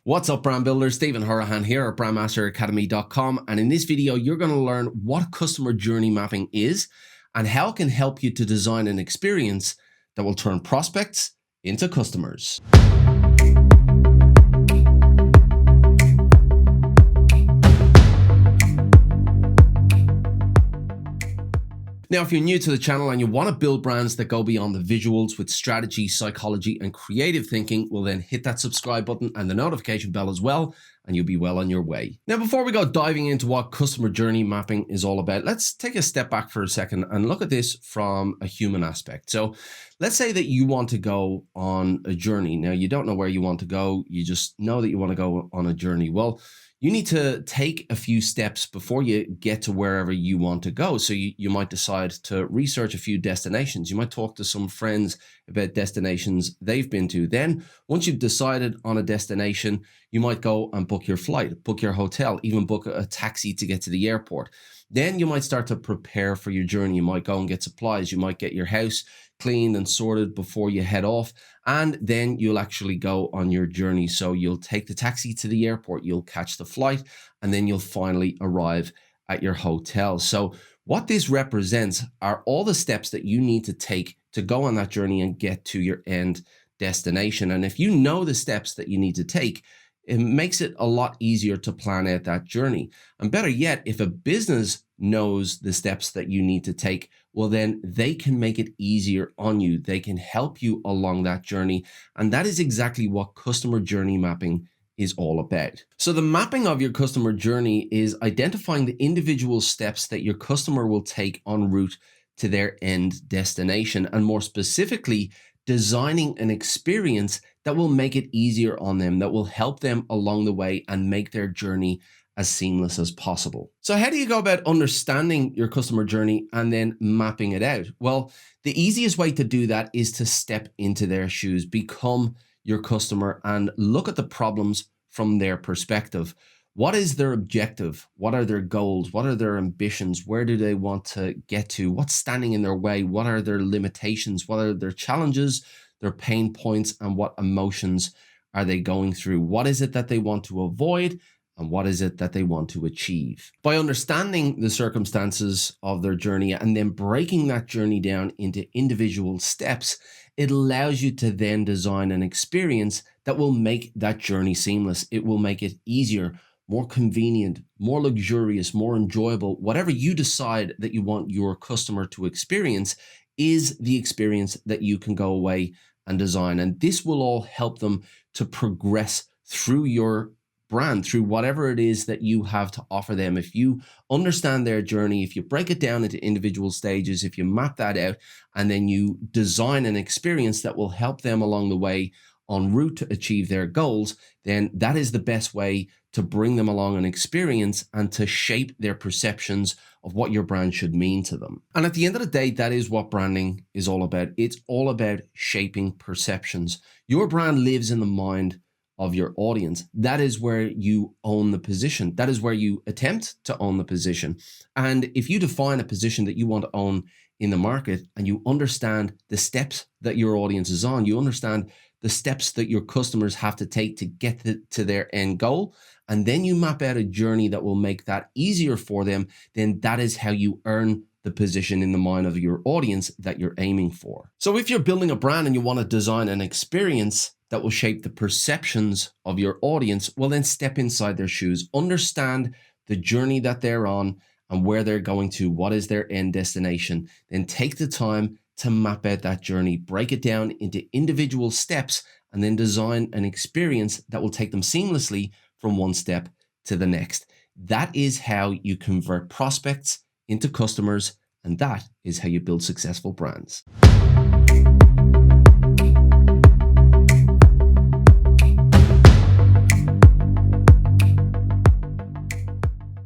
What's up, brand builders? Stephen Horahan here at BrandMasterAcademy.com, and in this video you're going to learn what customer journey mapping is and how it can help you to design an experience that will turn prospects into customers. Now, if you're new to the channel and you want to build brands that go beyond the visuals with strategy, psychology, and creative thinking, well then hit that subscribe button and the notification bell as well, and you'll be well on your way. Now, before we go diving into what customer journey mapping is all about, let's take a step back for a second and look at this from a human aspect. So let's say that you want to go on a journey. Now, you don't know where you want to go. You just know that you want to go on a journey. Well, you need to take a few steps before you get to wherever you want to go. So you might decide to research a few destinations. You might talk to some friends about destinations they've been to. Then once you've decided on a destination, you might go and book your flight, book your hotel, even book a taxi to get to the airport. Then you might start to prepare for your journey. You might go and get supplies. You might get your house cleaned and sorted before you head off. And then you'll actually go on your journey. So you'll take the taxi to the airport, you'll catch the flight, and then you'll finally arrive at your hotel. So what this represents are all the steps that you need to take to go on that journey and get to your end destination. And if you know the steps that you need to take, it makes it a lot easier to plan out that journey. And better yet, if a business knows the steps that you need to take, well, then they can make it easier on you. They can help you along that journey. And that is exactly what customer journey mapping is all about. So the mapping of your customer journey is identifying the individual steps that your customer will take en route to their end destination, and more specifically, designing an experience that will make it easier on them, that will help them along the way and make their journey as seamless as possible. So how do you go about understanding your customer journey and then mapping it out? Well, the easiest way to do that is to step into their shoes, become your customer, and look at the problems from their perspective. What is their objective? What are their goals? What are their ambitions? Where do they want to get to? What's standing in their way? What are their limitations? What are their challenges, their pain points, and what emotions are they going through? What is it that they want to avoid? And what is it that they want to achieve? By understanding the circumstances of their journey and then breaking that journey down into individual steps, it allows you to then design an experience that will make that journey seamless. It will make it easier, more convenient, more luxurious, more enjoyable. Whatever you decide that you want your customer to experience is the experience that you can go away and design. And this will all help them to progress through your brand, through whatever it is that you have to offer them. If you understand their journey, if you break it down into individual stages, if you map that out, and then you design an experience that will help them along the way en route to achieve their goals, then that is the best way to bring them along an experience and to shape their perceptions of what your brand should mean to them. And at the end of the day, that is what branding is all about. It's all about shaping perceptions. Your brand lives in the mind of your audience. That is where you own the position. That is where you attempt to own the position. And if you define a position that you want to own in the market and you understand the steps that your audience is on, you understand the steps that your customers have to take to get to their end goal, and then you map out a journey that will make that easier for them, then that is how you earn the position in the mind of your audience that you're aiming for. So if you're building a brand and you want to design an experience that will shape the perceptions of your audience, well, then step inside their shoes, understand the journey that they're on and where they're going to, what is their end destination. Then take the time to map out that journey, break it down into individual steps, and then design an experience that will take them seamlessly from one step to the next. That is how you convert prospects into customers, and that is how you build successful brands.